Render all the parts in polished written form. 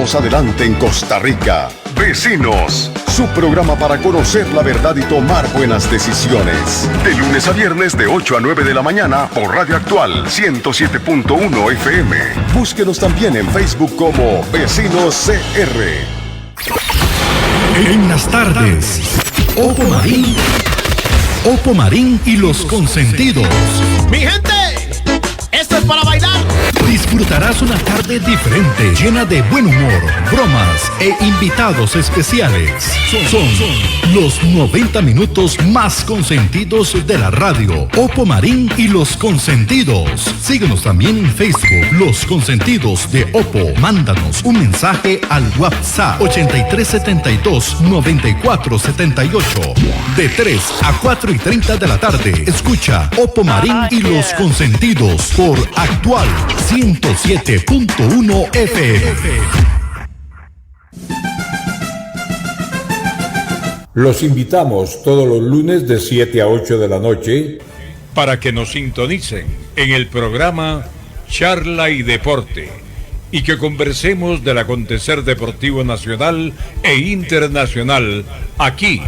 vamos adelante en Costa Rica. Vecinos, su programa para conocer la verdad y tomar buenas decisiones. De lunes a viernes de 8 a 9 de la mañana por Radio Actual 107.1 FM. Búsquenos también en Facebook como Vecinos CR. En las tardes, Opo Marín y los consentidos. ¡Mi gente! ¡Esto es para bailar! Disfrutarás una tarde diferente, llena de buen humor, bromas e invitados especiales. Son los 90 minutos más consentidos de la radio. Opo Marín y los consentidos. Síguenos también en Facebook, Los Consentidos de Opo. Mándanos un mensaje al WhatsApp 8372-9478. De 3 a 4:30 de la tarde. Escucha Opo Marín y los consentidos por Actual 107.1 FM. Los invitamos todos los lunes de 7 a 8 de la noche para que nos sintonicen en el programa Charla y Deporte y que conversemos del acontecer deportivo nacional e internacional aquí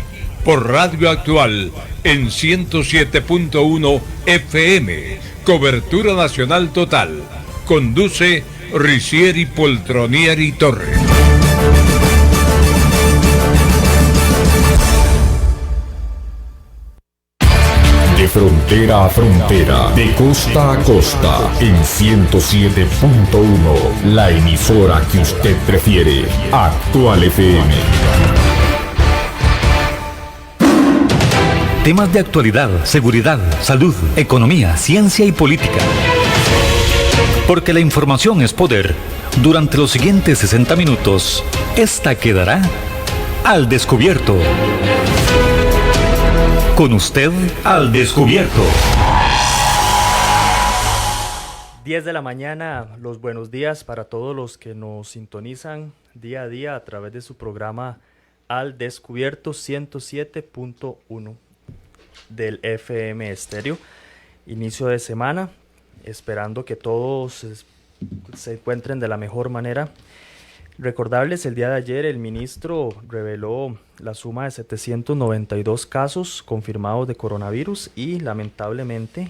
por Radio Actual en 107.1 FM. Cobertura nacional total. Conduce Ricieri Poltronieri Torres. De frontera a frontera, de costa a costa, en 107.1, la emisora que usted prefiere, Actual FM. Temas de actualidad, seguridad, salud, economía, ciencia y política. Porque la información es poder. Durante los siguientes 60 minutos, esta quedará al descubierto. Con usted, al descubierto. 10 de la mañana, los buenos días para todos los que nos sintonizan día a día a través de su programa Al Descubierto 107.1 del FM Estéreo. Inicio de semana, esperando que todos se encuentren de la mejor manera. Recordarles, el día de ayer el ministro reveló la suma de 792 casos confirmados de coronavirus y lamentablemente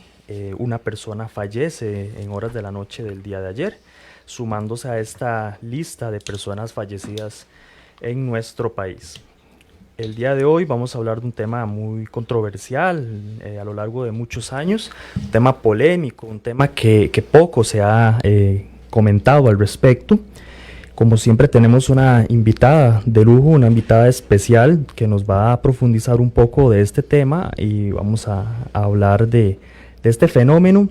una persona fallece en horas de la noche del día de ayer, sumándose a esta lista de personas fallecidas en nuestro país. El día de hoy vamos a hablar de un tema muy controversial a lo largo de muchos años, un tema polémico, un tema que poco se ha comentado al respecto. Como siempre tenemos una invitada de lujo, una invitada especial que nos va a profundizar un poco de este tema y vamos a hablar de este fenómeno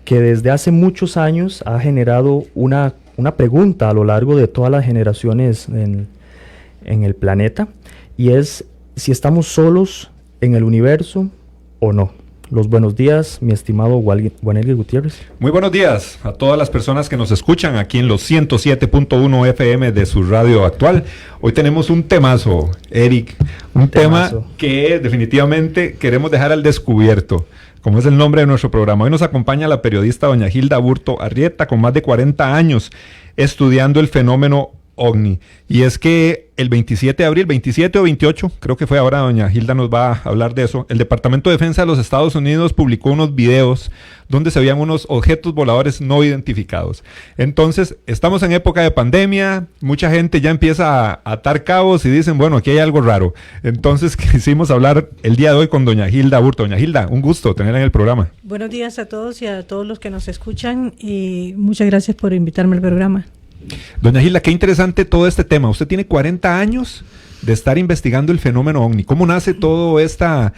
que desde hace muchos años ha generado una pregunta a lo largo de todas las generaciones en el planeta, y es si estamos solos en el universo o no. Los buenos días, mi estimado Juanelgue Gutiérrez. Muy buenos días a todas las personas que nos escuchan aquí en los 107.1 FM de su radio actual. Hoy tenemos un temazo, Eric, un tema que definitivamente queremos dejar al descubierto, como es el nombre de nuestro programa. Hoy nos acompaña la periodista doña Gilda Aburto Arrieta, con más de 40 años estudiando el fenómeno OVNI. Y es que el 27 de abril, 27 o 28, creo que fue ahora, doña Gilda nos va a hablar de eso, el Departamento de Defensa de los Estados Unidos publicó unos videos donde se veían unos objetos voladores no identificados. Entonces, estamos en época de pandemia, mucha gente ya empieza a atar cabos y dicen, bueno, aquí hay algo raro. Entonces, quisimos hablar el día de hoy con doña Gilda Aburto. Doña Gilda, un gusto tenerla en el programa. Buenos días a todos y a todos los que nos escuchan y muchas gracias por invitarme al programa. Doña Gilda, qué interesante todo este tema. Usted tiene 40 años de estar investigando el fenómeno OVNI. ¿Cómo nace toda esta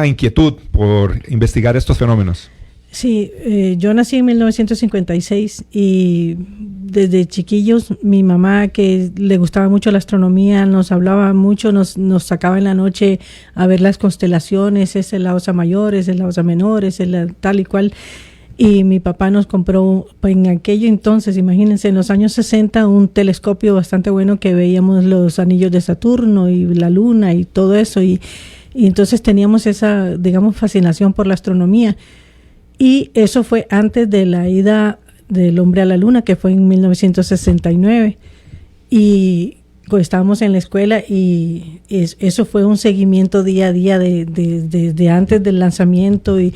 inquietud por investigar estos fenómenos? Sí, yo nací en 1956 y desde chiquillos mi mamá, que le gustaba mucho la astronomía, nos hablaba mucho, nos sacaba en la noche a ver las constelaciones, es la Osa Mayor, es la Osa Menor, es la tal y cual. Y mi papá nos compró en aquello entonces, imagínense, en los años 60, un telescopio bastante bueno que veíamos los anillos de Saturno y la luna y todo eso. Y entonces teníamos esa, digamos, fascinación por la astronomía. Y eso fue antes de la ida del hombre a la luna, que fue en 1969. y estábamos en la escuela y eso fue un seguimiento día a día de antes del lanzamiento y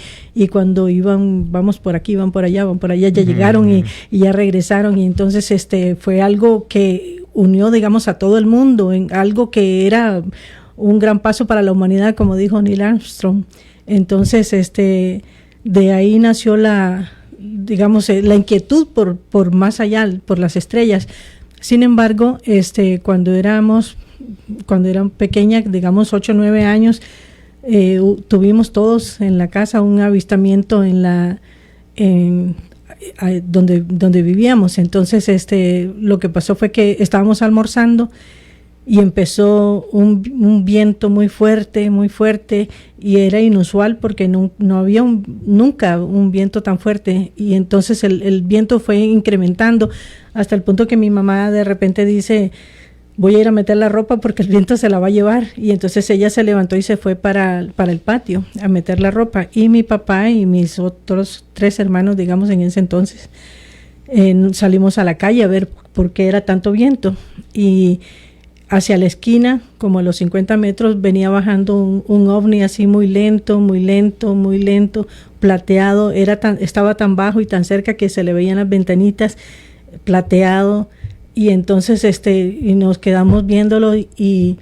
cuando iban, vamos por aquí, van por allá, ya llegaron y ya regresaron, y entonces fue algo que unió, digamos, a todo el mundo, en algo que era un gran paso para la humanidad, como dijo Neil Armstrong. Entonces, de ahí nació la inquietud por más allá, por las estrellas. Sin embargo, cuando eran pequeña, digamos 8 o 9 años, tuvimos todos en la casa un avistamiento donde vivíamos. Entonces, lo que pasó fue que estábamos almorzando y empezó un viento muy fuerte, y era inusual porque no había nunca un viento tan fuerte, y entonces el viento fue incrementando hasta el punto que mi mamá de repente dice: voy a ir a meter la ropa porque el viento se la va a llevar, y entonces ella se levantó y se fue para el patio a meter la ropa, y mi papá y mis otros 3 hermanos, digamos, en ese entonces, salimos a la calle a ver por qué era tanto viento, y hacia la esquina, como a los 50 metros, venía bajando un ovni así muy lento, plateado. Estaba tan bajo y tan cerca que se le veían las ventanitas, plateado. Y entonces y nos quedamos viéndolo y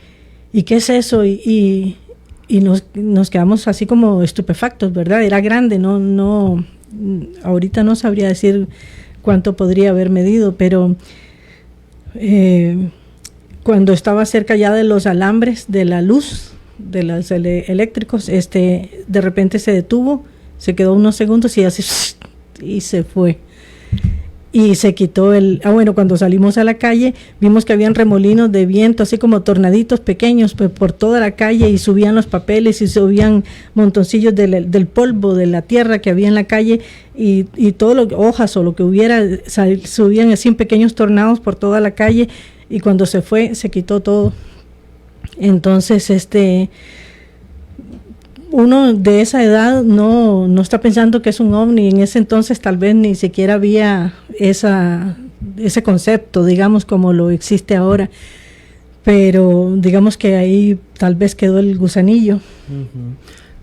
¿qué es eso? Y nos quedamos así como estupefactos, ¿verdad? Era grande, no ahorita no sabría decir cuánto podría haber medido, pero cuando estaba cerca ya de los alambres de la luz, de los eléctricos, de repente se detuvo, se quedó unos segundos y así, y se fue. Y se quitó cuando salimos a la calle, vimos que habían remolinos de viento, así como tornaditos pequeños por toda la calle, y subían los papeles y subían montoncillos del polvo, de la tierra que había en la calle, y todo hojas o lo que hubiera, subían así en pequeños tornados por toda la calle. Y cuando se fue, se quitó todo. Entonces, uno de esa edad no está pensando que es un ovni. En ese entonces tal vez ni siquiera había ese concepto, digamos, como lo existe ahora. Pero digamos que ahí tal vez quedó el gusanillo.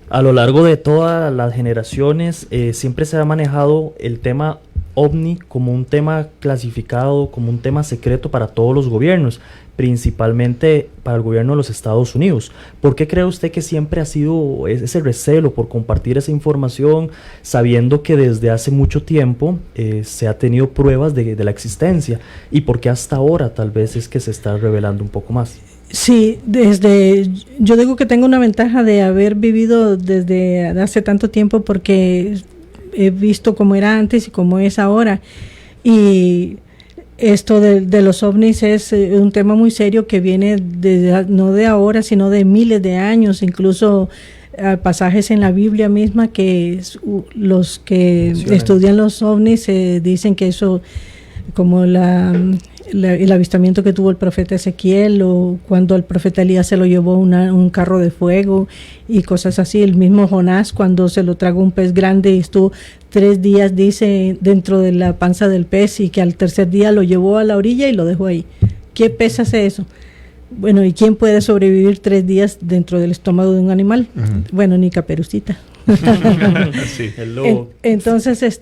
A lo largo de todas las generaciones siempre se ha manejado el tema ovni como un tema clasificado, como un tema secreto para todos los gobiernos, principalmente para el gobierno de los Estados Unidos. ¿Por qué cree usted que siempre ha sido ese recelo por compartir esa información, sabiendo que desde hace mucho tiempo se ha tenido pruebas de la existencia? ¿Y por qué hasta ahora tal vez es que se está revelando un poco más? Sí, yo digo que tengo una ventaja de haber vivido desde hace tanto tiempo, porque he visto cómo era antes y cómo es ahora, y esto de los ovnis es un tema muy serio que viene no de ahora, sino de miles de años. Incluso pasajes en la Biblia misma que los que estudian los ovnis dicen que eso, como el avistamiento que tuvo el profeta Ezequiel, o cuando el profeta Elías se lo llevó un carro de fuego y cosas así. El mismo Jonás, cuando se lo tragó un pez grande y estuvo 3 días, dice, dentro de la panza del pez, y que al tercer día lo llevó a la orilla y lo dejó ahí. ¿Qué pez hace eso? Bueno, ¿y quién puede sobrevivir 3 días dentro del estómago de un animal? Bueno, ni Caperucita. Sí, el lobo. Entonces,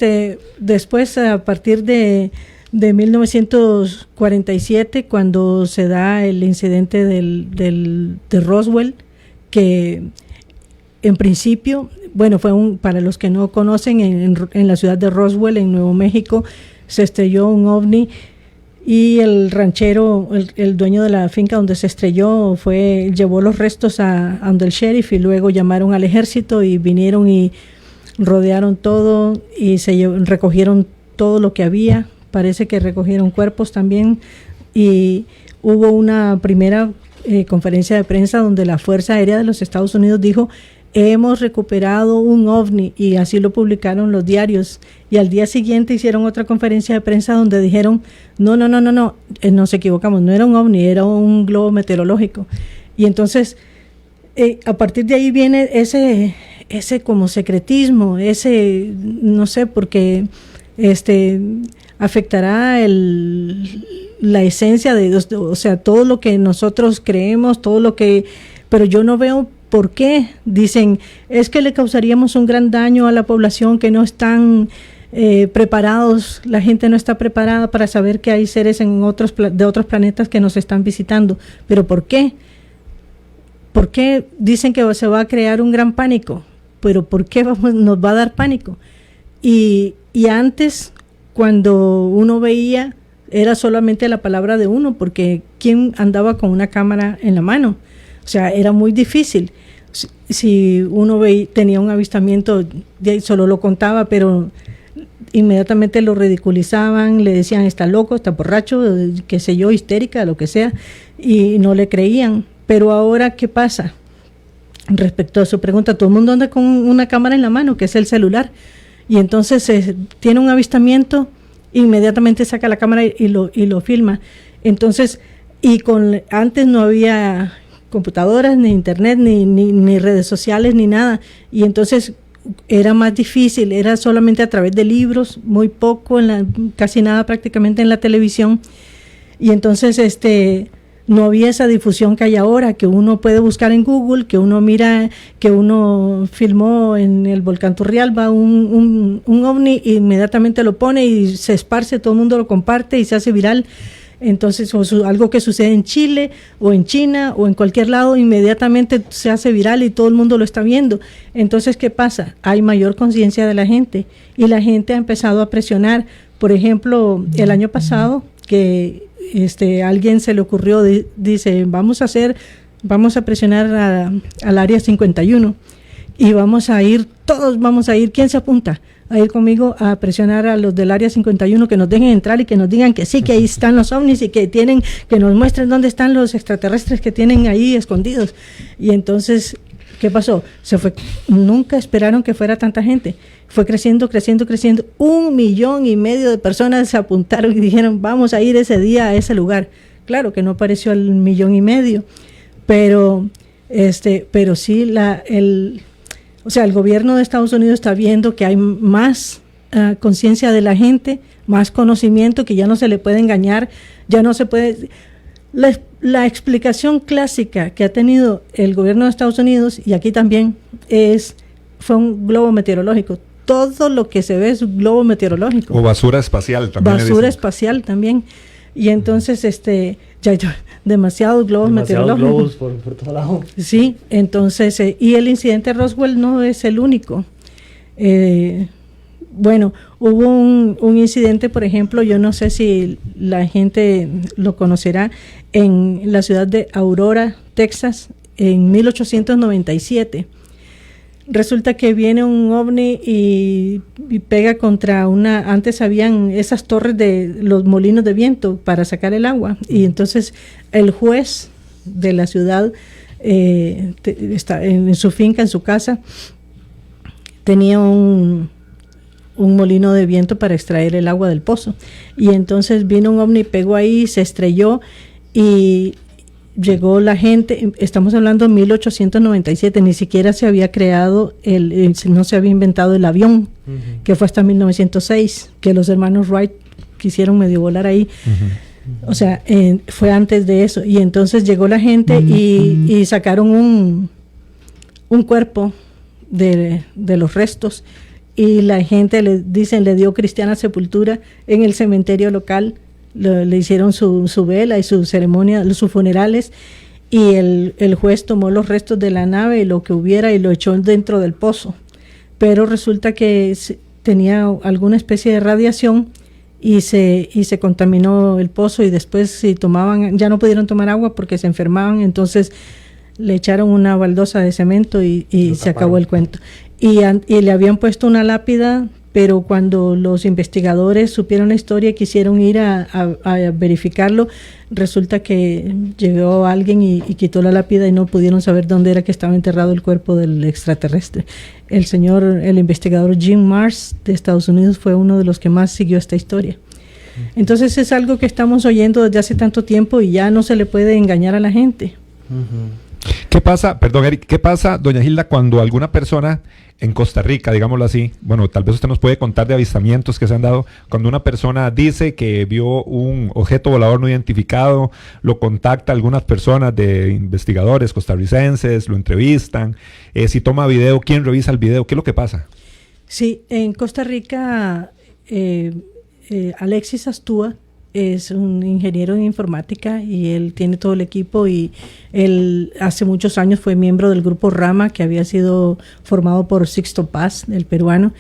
después, a partir de 1947, cuando se da el incidente de Roswell, que en principio, fue para los que no conocen, en la ciudad de Roswell, en Nuevo México, se estrelló un ovni, y el ranchero, el dueño de la finca donde se estrelló, llevó los restos a donde el sheriff, y luego llamaron al ejército y vinieron y rodearon todo y recogieron todo lo que había. Parece que recogieron cuerpos también, y hubo una primera conferencia de prensa donde la Fuerza Aérea de los Estados Unidos dijo: hemos recuperado un ovni, y así lo publicaron los diarios. Y al día siguiente hicieron otra conferencia de prensa donde dijeron: no, nos equivocamos, no era un ovni, era un globo meteorológico. Y entonces a partir de ahí viene ese como secretismo, no sé, porque afectará la esencia o sea, todo lo que nosotros creemos, pero yo no veo por qué. Dicen, es que le causaríamos un gran daño a la población, que no están preparados, la gente no está preparada para saber que hay seres de otros planetas que nos están visitando. ¿Pero por qué? ¿Por qué dicen que se va a crear un gran pánico? ¿Pero por qué nos va a dar pánico? Y antes, cuando uno veía, era solamente la palabra de uno, porque ¿quién andaba con una cámara en la mano? O sea, era muy difícil. Si uno tenía un avistamiento, solo lo contaba, pero inmediatamente lo ridiculizaban, le decían está loco, está borracho, qué sé yo, histérica, lo que sea, y no le creían. Pero ahora, ¿qué pasa? Respecto a su pregunta, todo el mundo anda con una cámara en la mano, que es el celular, y entonces tiene un avistamiento, inmediatamente saca la cámara y lo filma. Entonces, antes no había computadoras, ni internet, ni redes sociales, ni nada, y entonces era más difícil, era solamente a través de libros, muy poco, casi nada prácticamente en la televisión, y entonces no había esa difusión que hay ahora, que uno puede buscar en Google, que uno mira, que uno filmó en el volcán Turrialba un ovni, e inmediatamente lo pone y se esparce, todo el mundo lo comparte y se hace viral. Entonces, algo que sucede en Chile o en China o en cualquier lado, inmediatamente se hace viral y todo el mundo lo está viendo. Entonces, ¿qué pasa? Hay mayor conciencia de la gente y la gente ha empezado a presionar. Por ejemplo, el año pasado, que alguien se le ocurrió, dice, vamos a presionar al área 51 y todos vamos a ir, ¿quién se apunta? A ir conmigo a presionar a los del área 51 que nos dejen entrar y que nos digan que sí, que ahí están los ovnis y que nos muestren dónde están los extraterrestres que tienen ahí escondidos. Y entonces, ¿qué pasó? Nunca esperaron que fuera tanta gente. Fue creciendo. 1,5 millones de personas se apuntaron y dijeron, vamos a ir ese día a ese lugar. Claro que no apareció el 1,5 millones, pero sí el gobierno de Estados Unidos está viendo que hay más conciencia de la gente, más conocimiento, que ya no se le puede engañar, ya no se puede. La explicación clásica que ha tenido el gobierno de Estados Unidos, y aquí también, fue un globo meteorológico. Todo lo que se ve es un globo meteorológico. O basura espacial también. Basura espacial también. Y entonces, demasiados globos meteorológicos. Globos por todo lado. Sí, entonces, y el incidente Roswell no es el único. Hubo un incidente, por ejemplo, yo no sé si la gente lo conocerá, en la ciudad de Aurora, Texas, en 1897. Resulta que viene un ovni y pega contra antes habían esas torres de los molinos de viento para sacar el agua, y entonces el juez de la ciudad está en su finca, en su casa, tenía un molino de viento para extraer el agua del pozo, y entonces vino un ovni, pegó ahí, se estrelló y llegó la gente. Estamos hablando de 1897, ni siquiera se había creado no se había inventado el avión, que fue hasta 1906, que los hermanos Wright quisieron medio volar ahí. O sea, fue antes de eso, y entonces llegó la gente y sacaron un cuerpo de los restos, y la gente le dio cristiana sepultura en el cementerio local. Le hicieron su vela y su ceremonia, sus funerales, y el juez tomó los restos de la nave y lo que hubiera y lo echó dentro del pozo, pero resulta que tenía alguna especie de radiación y se contaminó el pozo, y después ya no pudieron tomar agua porque se enfermaban, entonces le echaron una baldosa de cemento y se acabó el cuento, y le habían puesto una lápida. Pero cuando los investigadores supieron la historia y quisieron ir a verificarlo, resulta que llegó alguien y quitó la lápida y no pudieron saber dónde era que estaba enterrado el cuerpo del extraterrestre. El investigador Jim Marrs de Estados Unidos fue uno de los que más siguió esta historia. Entonces es algo que estamos oyendo desde hace tanto tiempo y ya no se le puede engañar a la gente. ¿Qué pasa, perdón Eric, qué pasa, doña Gilda, cuando alguna persona en Costa Rica, digámoslo así, bueno, tal vez usted nos puede contar de avistamientos que se han dado, cuando una persona dice que vio un objeto volador no identificado, lo contacta a algunas personas de investigadores costarricenses, lo entrevistan, si toma video, ¿quién revisa el video? ¿Qué es lo que pasa? Sí, en Costa Rica, Alexis Astúa es un ingeniero en informática y él tiene todo el equipo, y él hace muchos años fue miembro del grupo Rama, que había sido formado por Sixto Paz, el peruano,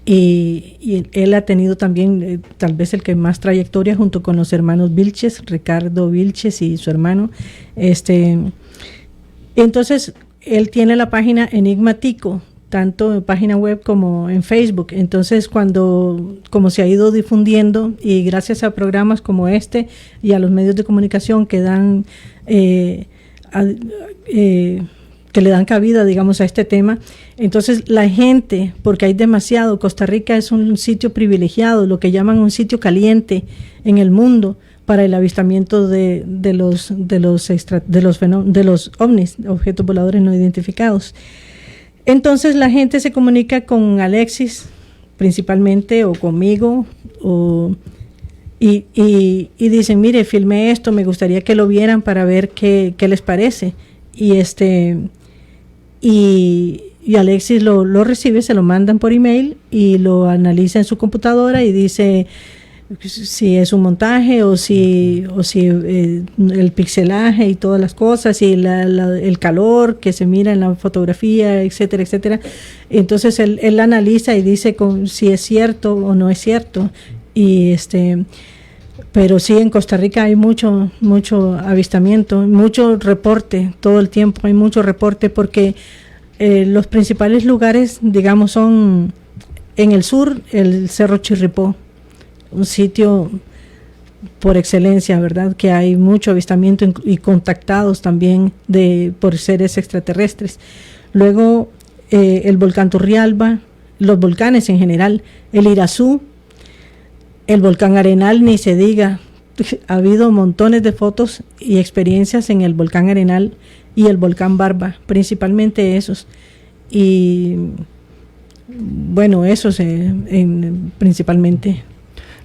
y él ha tenido también tal vez el que más trayectoria junto con los hermanos Vilches, Ricardo Vilches y su hermano. Entonces él tiene la página Enigmatico, tanto en página web como en Facebook. Entonces, como se ha ido difundiendo, y gracias a programas como este y a los medios de comunicación que dan que le dan cabida, digamos, a este tema, entonces la gente, porque hay demasiado, Costa Rica es un sitio privilegiado, lo que llaman un sitio caliente en el mundo para el avistamiento de los ovnis, objetos voladores no identificados. Entonces la gente se comunica con Alexis principalmente, o conmigo, y dicen, mire, filmé esto, me gustaría que lo vieran para ver qué les parece. Y Alexis lo recibe, se lo mandan por email y lo analiza en su computadora y dice si es un montaje o si el pixelaje y todas las cosas, y el calor que se mira en la fotografía, etcétera, etcétera. Entonces él analiza y dice si es cierto o no es cierto. Pero sí, en Costa Rica hay mucho avistamiento, mucho reporte todo el tiempo, hay mucho reporte, porque los principales lugares, digamos, son en el sur, el Cerro Chirripó, un sitio por excelencia, ¿verdad? Que hay mucho avistamiento y contactados también por seres extraterrestres. Luego el volcán Turrialba, los volcanes en general, el Irazú, el volcán Arenal, ni se diga. Ha habido montones de fotos y experiencias en el volcán Arenal y el volcán Barba, principalmente esos. Y bueno, esos principalmente.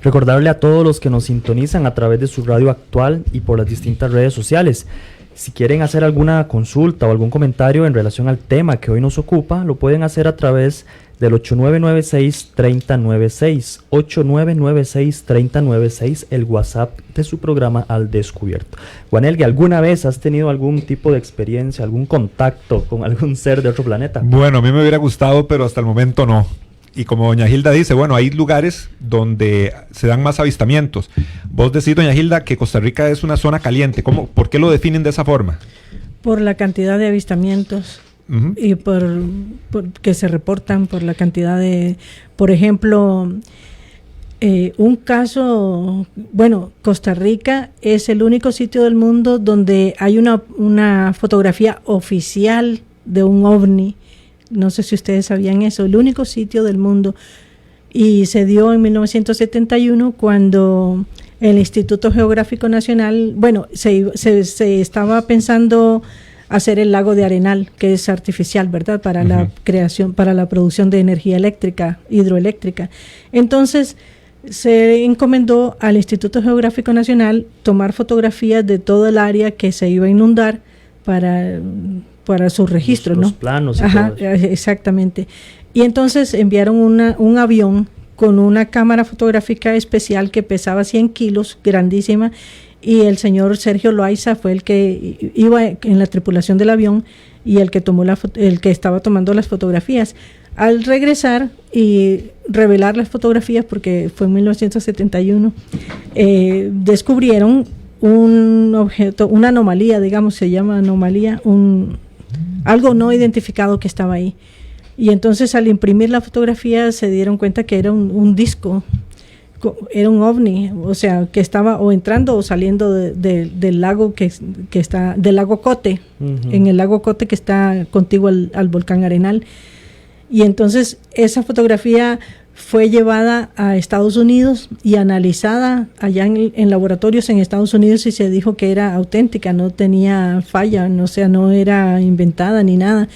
Recordarle a todos los que nos sintonizan a través de su radio actual y por las distintas redes sociales, si quieren hacer alguna consulta o algún comentario en relación al tema que hoy nos ocupa, lo pueden hacer a través del 8996-3096, 8996-3096, el WhatsApp de su programa Al Descubierto. Juanelgue, ¿alguna vez has tenido algún tipo de experiencia, algún contacto con algún ser de otro planeta? Bueno, a mí me hubiera gustado, pero hasta el momento no. Y como doña Gilda dice, bueno, hay lugares donde se dan más avistamientos. Vos decís, doña Gilda, que Costa Rica es una zona caliente. ¿Por qué lo definen de esa forma? Por la cantidad de avistamientos. Uh-huh. Y por que se reportan, por la cantidad de, por ejemplo, un caso, bueno, Costa Rica es el único sitio del mundo donde hay una fotografía oficial de un ovni. No sé si ustedes sabían eso, el único sitio del mundo. Y se dio en 1971 cuando el Instituto Geográfico Nacional, bueno, se estaba pensando hacer el lago de Arenal, que es artificial, ¿verdad? Para uh-huh. la creación, para la producción de energía eléctrica, hidroeléctrica. Entonces se encomendó al Instituto Geográfico Nacional tomar fotografías de todo el área que se iba a inundar para sus registros, los ¿no? Planos y ajá, todo eso. Exactamente. Y entonces enviaron un avión con una cámara fotográfica especial que pesaba 100 kilos, grandísima, y el señor Sergio Loaiza fue el que iba en la tripulación del avión y el que estaba tomando las fotografías. Al regresar y revelar las fotografías, porque fue en 1971, descubrieron un objeto, una anomalía, digamos, se llama anomalía, algo no identificado que estaba ahí. Y entonces al imprimir la fotografía se dieron cuenta que era un disco, era un ovni, o sea, que estaba o entrando o saliendo del lago que está, del lago Cote, uh-huh. en el lago Cote que está contiguo al volcán Arenal. Y entonces esa fotografía fue llevada a Estados Unidos y analizada allá en laboratorios en Estados Unidos, y se dijo que era auténtica, no tenía falla, o sea, no era inventada ni nada.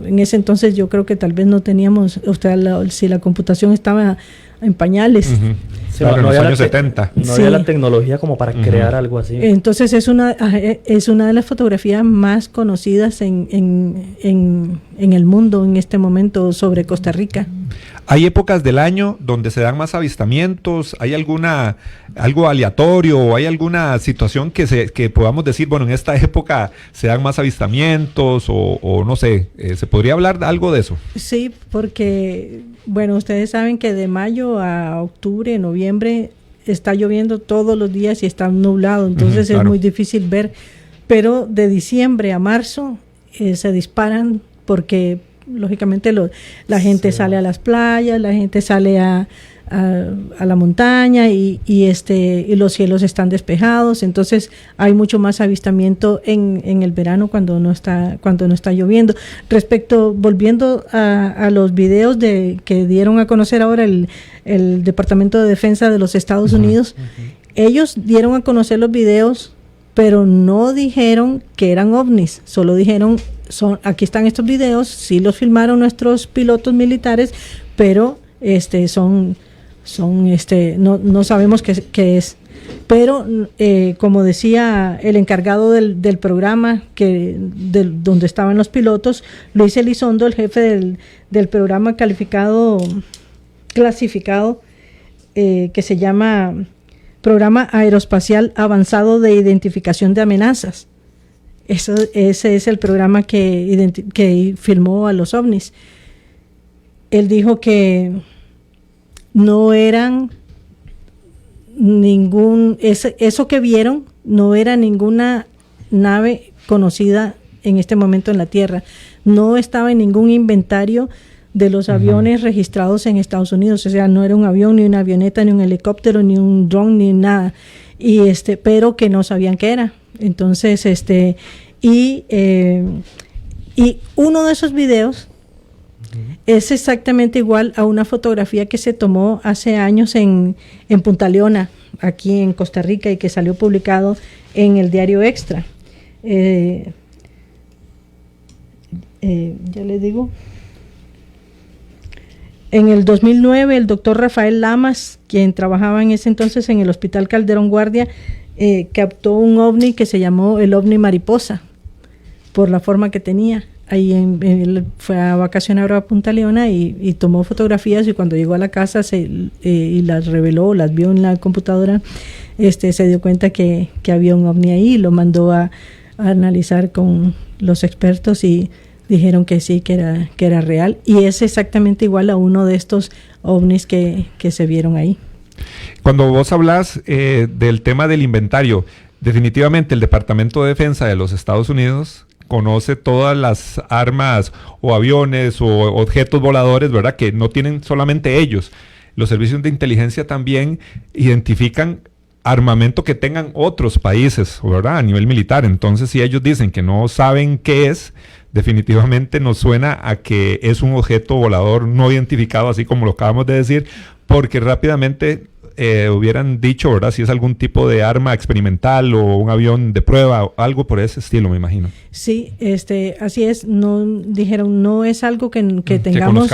En ese entonces yo creo que tal vez no teníamos, o sea, si la computación estaba en pañales. Uh-huh. Sí, claro, en los años 70. No había la tecnología como para crear algo así. Entonces es una de las fotografías más conocidas en el mundo en este momento sobre Costa Rica. ¿Hay épocas del año donde se dan más avistamientos? ¿Hay algo aleatorio o hay alguna situación que podamos decir, bueno, en esta época se dan más avistamientos o no sé, ¿se podría hablar algo de eso? Sí, porque, bueno, ustedes saben que de mayo a octubre, noviembre, está lloviendo todos los días y está nublado, entonces claro, es muy difícil ver, pero de diciembre a marzo se disparan porque lógicamente la gente sale a las playas, la gente sale a la montaña y los cielos están despejados, entonces hay mucho más avistamiento en el verano cuando no está lloviendo. Volviendo a los videos que dieron a conocer ahora el Departamento de Defensa de los Estados Unidos, ellos dieron a conocer los videos, pero no dijeron que eran ovnis, solo dijeron, aquí están estos videos, sí los filmaron nuestros pilotos militares, pero no sabemos qué es. Pero como decía el encargado del programa donde estaban los pilotos, Luis Elizondo, el jefe del programa clasificado que se llama Programa Aeroespacial Avanzado de Identificación de Amenazas. Ese es el programa que filmó a los ovnis. Él dijo que no eran eso que vieron no era ninguna nave conocida en este momento en la Tierra. No estaba en ningún inventario de los aviones registrados en Estados Unidos. O sea, no era un avión, ni una avioneta, ni un helicóptero, ni un dron, ni nada. Pero que no sabían qué era. Entonces, y uno de esos videos es exactamente igual a una fotografía que se tomó hace años en Punta Leona, aquí en Costa Rica, y que salió publicado en el diario Extra. Ya les digo. En el 2009, el doctor Rafael Lamas, quien trabajaba en ese entonces en el Hospital Calderón Guardia, captó un ovni que se llamó el ovni mariposa, por la forma que tenía. Ahí él fue a vacacionar a Punta Leona y tomó fotografías, y cuando llegó a la casa y las reveló, las vio en la computadora, se dio cuenta que había un ovni ahí, y lo mandó a analizar con los expertos y dijeron que sí, que era real, y es exactamente igual a uno de estos ovnis que se vieron ahí. Cuando vos hablas del tema del inventario, definitivamente el Departamento de Defensa de los Estados Unidos conoce todas las armas o aviones o objetos voladores, ¿verdad?, que no tienen solamente ellos. Los servicios de inteligencia también identifican armamento que tengan otros países, ¿verdad?, a nivel militar. Entonces, si ellos dicen que no saben qué es, definitivamente nos suena a que es un objeto volador no identificado, así como lo acabamos de decir, porque rápidamente hubieran dicho, ¿verdad?, si es algún tipo de arma experimental o un avión de prueba o algo por ese estilo, me imagino. Sí, así es. No dijeron, no es algo que tengamos,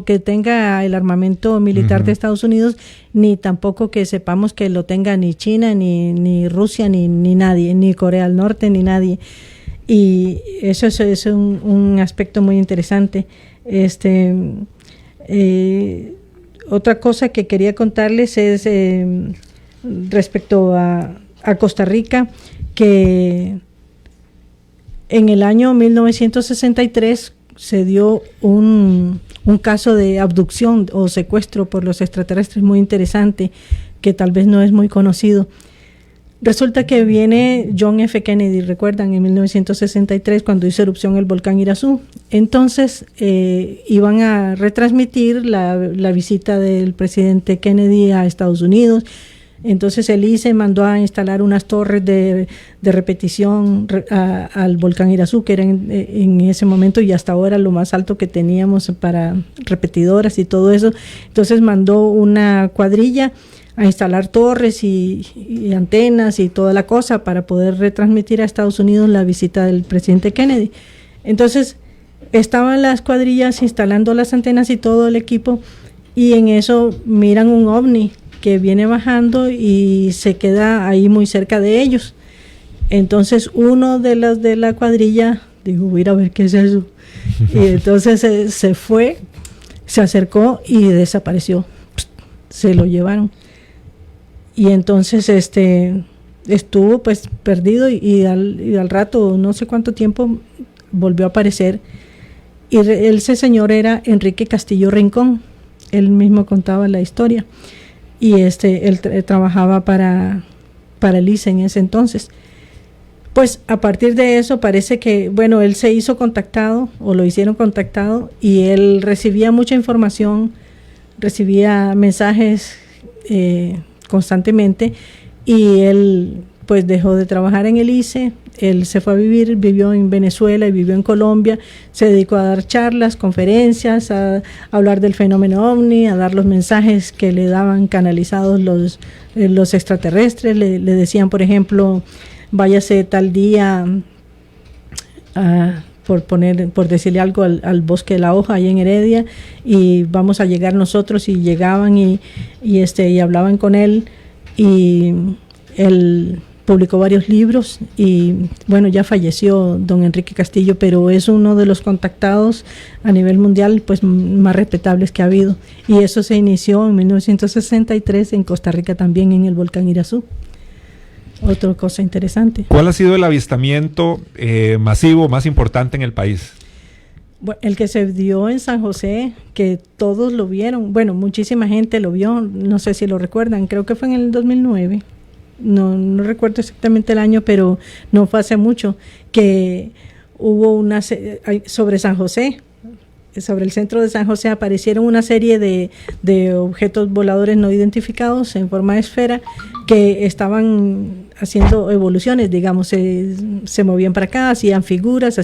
que tenga el armamento militar de Estados Unidos, ni tampoco que sepamos que lo tenga ni China, ni Rusia, ni nadie, ni Corea del Norte, ni nadie. Y eso es un aspecto muy interesante. Otra cosa que quería contarles es respecto a Costa Rica, que en el año 1963 se dio un caso de abducción o secuestro por los extraterrestres muy interesante, que tal vez no es muy conocido. Resulta que viene John F. Kennedy, recuerdan, en 1963, cuando hizo erupción el volcán Irazú. Entonces iban a retransmitir la visita del presidente Kennedy a Estados Unidos. Entonces el ICE mandó a instalar unas torres de repetición al volcán Irazú, que era en ese momento y hasta ahora lo más alto que teníamos para repetidoras y todo eso. Entonces mandó una cuadrilla a instalar torres y antenas y toda la cosa para poder retransmitir a Estados Unidos la visita del presidente Kennedy. Entonces estaban las cuadrillas instalando las antenas y todo el equipo, y en eso miran un ovni que viene bajando y se queda ahí muy cerca de ellos. Entonces uno de los de la cuadrilla dijo, voy a ir a ver qué es eso. Y entonces se fue, se acercó y desapareció. Se lo llevaron. Y entonces estuvo pues perdido y al rato, no sé cuánto tiempo, volvió a aparecer. Y ese señor era Enrique Castillo Rincón. Él mismo contaba la historia. Y él trabajaba para el ICE en ese entonces. Pues a partir de eso parece que, bueno, él se hizo contactado o lo hicieron contactado, y él recibía mucha información, recibía mensajes constantemente, y él pues dejó de trabajar en el ICE. Él se fue a vivió en Venezuela y vivió en Colombia, se dedicó a dar charlas, conferencias, a hablar del fenómeno OVNI, a dar los mensajes que le daban canalizados los extraterrestres. Le decían, por ejemplo, váyase tal día, por decirle algo, al Bosque de la Hoja, ahí en Heredia, y vamos a llegar nosotros. Y llegaban y hablaban con él, y él publicó varios libros, y bueno, ya falleció don Enrique Castillo, pero es uno de los contactados a nivel mundial pues más respetables que ha habido, y eso se inició en 1963 en Costa Rica, también en el volcán Irazú. Otra cosa interesante. ¿Cuál ha sido el avistamiento masivo más importante en el país? Bueno, el que se dio en San José, que todos lo vieron, bueno, muchísima gente lo vio, no sé si lo recuerdan, creo que fue en el 2009. No recuerdo exactamente el año, pero no fue hace mucho, que hubo sobre San José, sobre el centro de San José, aparecieron una serie de objetos voladores no identificados en forma de esfera, que estaban haciendo evoluciones, digamos, se movían para acá, hacían figuras,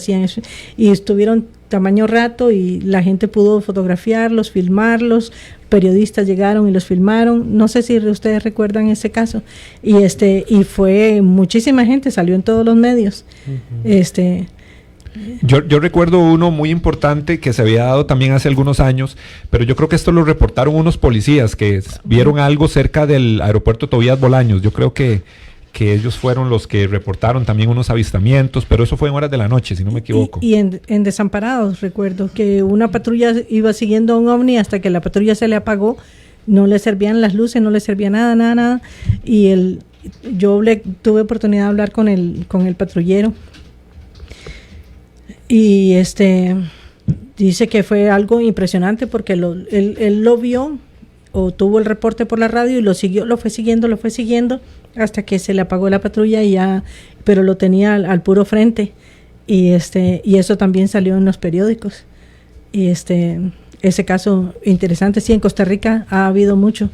y estuvieron tamaño rato, y la gente pudo fotografiarlos, filmarlos, periodistas llegaron y los filmaron. No sé si ustedes recuerdan ese caso, y fue muchísima gente, salió en todos los medios. Uh-huh. Yo recuerdo uno muy importante que se había dado también hace algunos años, pero yo creo que esto lo reportaron unos policías que vieron algo cerca del aeropuerto Tobías Bolaños. Yo creo que ellos fueron los que reportaron también unos avistamientos, pero eso fue en horas de la noche, si no me equivoco. Y en Desamparados, recuerdo que una patrulla iba siguiendo a un ovni hasta que la patrulla se le apagó, no le servían las luces, no le servía nada, y yo tuve oportunidad de hablar con el patrullero, y dice que fue algo impresionante porque él lo vio, o tuvo el reporte por la radio, y lo fue siguiendo hasta que se le apagó la patrulla, pero lo tenía al puro frente, y eso también salió en los periódicos. Y ese caso interesante, sí, en Costa Rica ha habido mucho.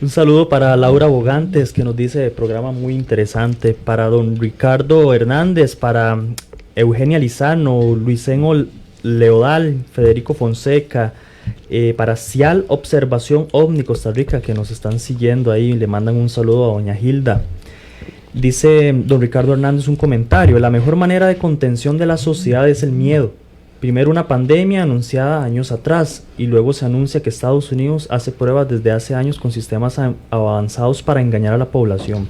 Un saludo para Laura Bogantes, que nos dice programa muy interesante, para don Ricardo Hernández, para Eugenia Lizano, Luiseno Leodal, Federico Fonseca, para Cial Observación OVNI Costa Rica, que nos están siguiendo ahí, le mandan un saludo a doña Hilda. Dice don Ricardo Hernández un comentario: la mejor manera de contención de la sociedad es el miedo. Primero una pandemia anunciada años atrás, y luego se anuncia que Estados Unidos hace pruebas desde hace años con sistemas avanzados para engañar a la población.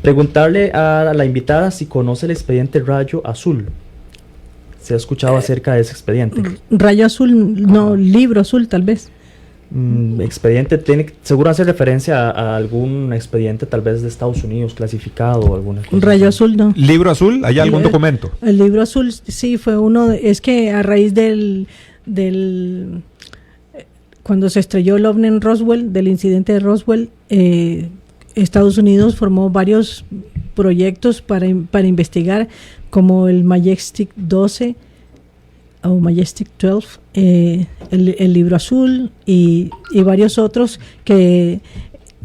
Preguntarle a la invitada si conoce el expediente Rayo Azul. ¿Se ha escuchado acerca de ese expediente? Rayo Azul, no, Libro Azul tal vez. Expediente, seguro hace referencia a algún expediente tal vez de Estados Unidos clasificado o alguna cosa. Rayo Azul no. ¿Libro Azul? ¿Hay algún documento? El Libro Azul sí fue uno, es que a raíz cuando se estrelló el ovni en Roswell, del incidente de Roswell, Estados Unidos formó varios proyectos para investigar, como el Majestic 12 o Majestic 12, el Libro Azul y varios otros que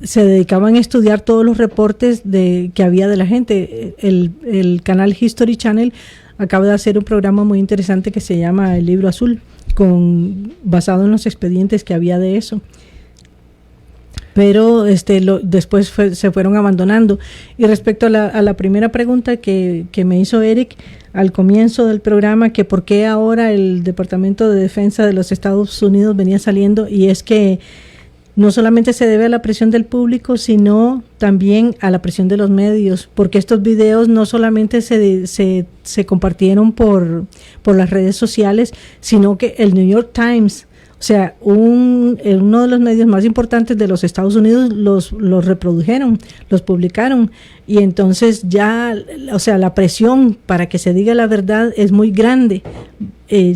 se dedicaban a estudiar todos los reportes que había de la gente. El canal History Channel acaba de hacer un programa muy interesante que se llama El Libro Azul, basado en los expedientes que había de eso. Pero después se fueron abandonando. Y respecto a la primera pregunta que me hizo Eric al comienzo del programa, que por qué ahora el Departamento de Defensa de los Estados Unidos venía saliendo, y es que no solamente se debe a la presión del público, sino también a la presión de los medios, porque estos videos no solamente se compartieron por las redes sociales, sino que el New York Times, o sea, uno de los medios más importantes de los Estados Unidos los reprodujeron, los publicaron, y entonces ya, o sea, la presión para que se diga la verdad es muy grande.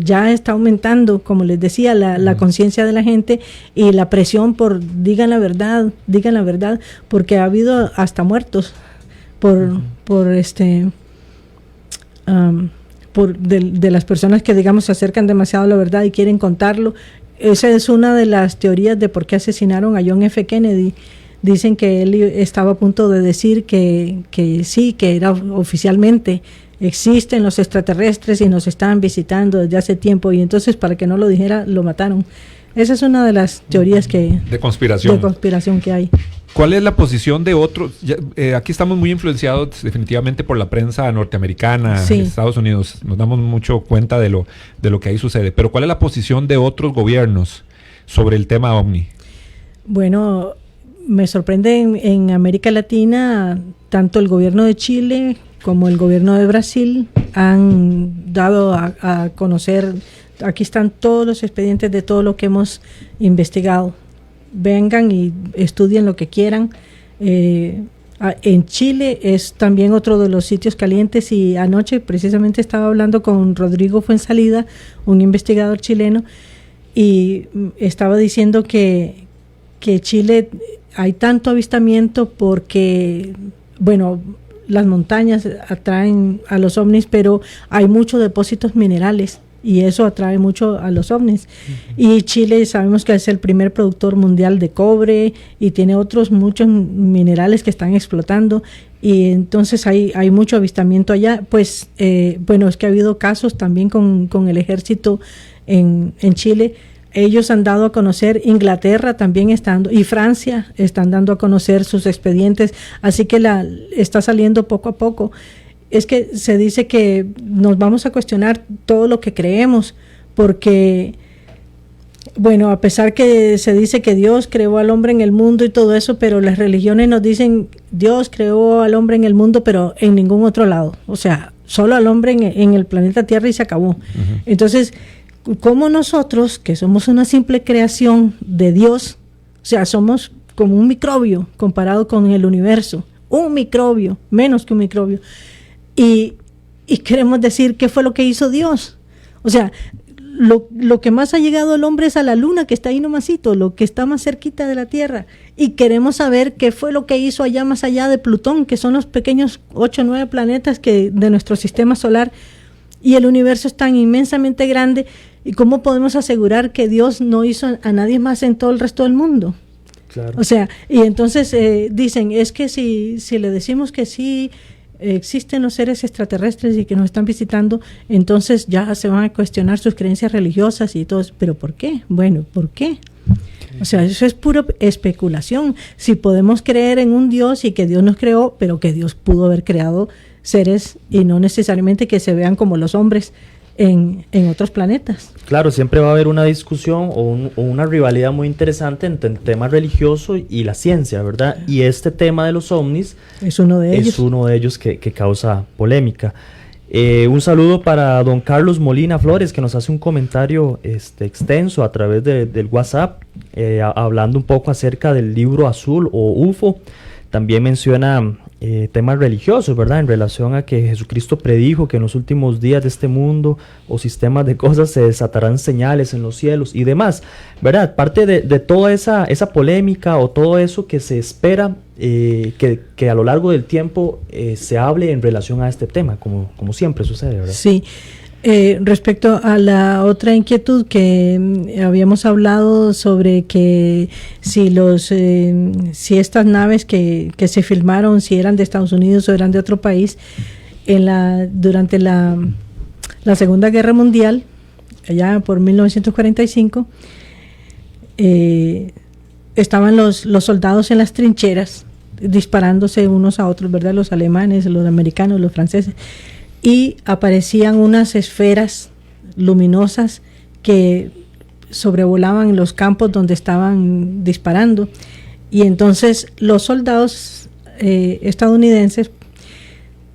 Ya está aumentando, como les decía, la conciencia de la gente y la presión por digan la verdad, porque ha habido hasta muertos de las personas que, digamos, se acercan demasiado a la verdad y quieren contarlo. Esa es una de las teorías de por qué asesinaron a John F. Kennedy. Dicen que él estaba a punto de decir que sí, que era oficialmente existen los extraterrestres y nos estaban visitando desde hace tiempo, y entonces para que no lo dijera lo mataron. Esa es una de las teorías de conspiración que hay. ¿Cuál es la posición de otros? Aquí estamos muy influenciados definitivamente por la prensa norteamericana, sí, en Estados Unidos. Nos damos mucho cuenta de lo que ahí sucede. Pero ¿cuál es la posición de otros gobiernos sobre el tema OVNI? Bueno, me sorprende en América Latina, tanto el gobierno de Chile como el gobierno de Brasil han dado a conocer. Aquí están todos los expedientes de todo lo que hemos investigado. Vengan y estudien lo que quieran. En Chile es también otro de los sitios calientes, y anoche precisamente estaba hablando con Rodrigo Fuensalida, un investigador chileno, y estaba diciendo que Chile hay tanto avistamiento porque, bueno, las montañas atraen a los ovnis, pero hay muchos depósitos minerales y eso atrae mucho a los ovnis. Y Chile sabemos que es el primer productor mundial de cobre y tiene otros muchos minerales que están explotando, y entonces hay mucho avistamiento allá. Pues bueno, es que ha habido casos también con el ejército en Chile. Ellos han dado a conocer, Inglaterra también y Francia están dando a conocer sus expedientes, así que está saliendo poco a poco. Es que se dice que nos vamos a cuestionar todo lo que creemos, porque, bueno, a pesar que se dice que Dios creó al hombre en el mundo y todo eso, pero las religiones nos dicen Dios creó al hombre en el mundo, pero en ningún otro lado. O sea, solo al hombre en el planeta Tierra y se acabó. Uh-huh. Entonces, ¿cómo nosotros, que somos una simple creación de Dios, o sea, somos como un microbio comparado con el universo, un microbio, menos que un microbio, y queremos decir qué fue lo que hizo Dios? O sea, lo que más ha llegado al hombre es a la luna, que está ahí nomasito, lo que está más cerquita de la Tierra, y queremos saber qué fue lo que hizo allá más allá de Plutón, que son los pequeños 8 o 9 planetas de nuestro sistema solar, y el universo es tan inmensamente grande. ¿Y cómo podemos asegurar que Dios no hizo a nadie más en todo el resto del mundo? Claro. O sea, y entonces dicen, es que si le decimos que sí existen los seres extraterrestres y que nos están visitando, entonces ya se van a cuestionar sus creencias religiosas y todo eso. ¿Pero por qué? Bueno, ¿por qué? O sea, eso es pura especulación. Si podemos creer en un Dios y que Dios nos creó, pero que Dios pudo haber creado seres y no necesariamente que se vean como los hombres en otros planetas. Claro, siempre va a haber una discusión o una rivalidad muy interesante entre el tema religioso y la ciencia, ¿verdad? Y este tema de los ovnis es uno de ellos que causa polémica. Un saludo para don Carlos Molina Flores, que nos hace un comentario extenso a través del WhatsApp, hablando un poco acerca del libro azul o UFO. También menciona temas religiosos, ¿verdad? En relación a que Jesucristo predijo que en los últimos días de este mundo o sistemas de cosas se desatarán señales en los cielos y demás, ¿verdad? Parte de toda esa polémica o todo eso que se espera que a lo largo del tiempo se hable en relación a este tema, como siempre sucede, ¿verdad? Sí. Respecto a la otra inquietud que habíamos hablado sobre que si estas naves que se filmaron, si eran de Estados Unidos o eran de otro país, durante la Segunda Guerra Mundial, allá por 1945, estaban los soldados en las trincheras disparándose unos a otros, ¿verdad? Los alemanes, los americanos, los franceses, y aparecían unas esferas luminosas que sobrevolaban los campos donde estaban disparando, y entonces los soldados estadounidenses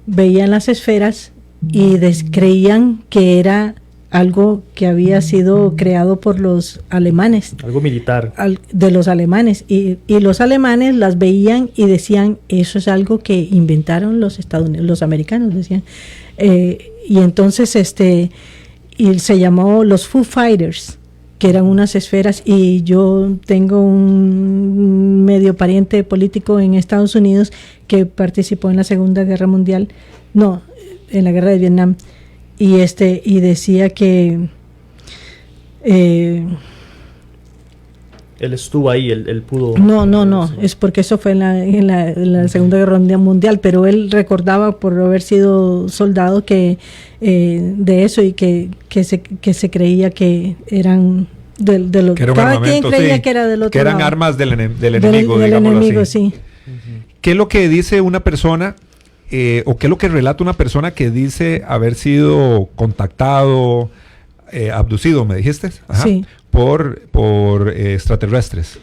veían las esferas y creían que era algo que había sido creado por los alemanes. Algo militar. De los alemanes. Y los alemanes las veían y decían, eso es algo que inventaron los americanos, decían. Y entonces y se llamó los Foo Fighters, que eran unas esferas, y yo tengo un medio pariente político en Estados Unidos que participó en la Segunda Guerra Mundial, en la Guerra de Vietnam, y decía que él estuvo ahí, él pudo. No, es porque eso fue en la Segunda Guerra Mundial, pero él recordaba por haber sido soldado que de eso, y que se creía que eran de los, cada quien creía que era del otro, que eran lado, armas del enemigo, del digámoslo enemigo, así. sí. ¿Qué es lo que dice una persona o qué es lo que relata una persona que dice haber sido contactado, abducido, me dijiste? Ajá. Sí. Por extraterrestres.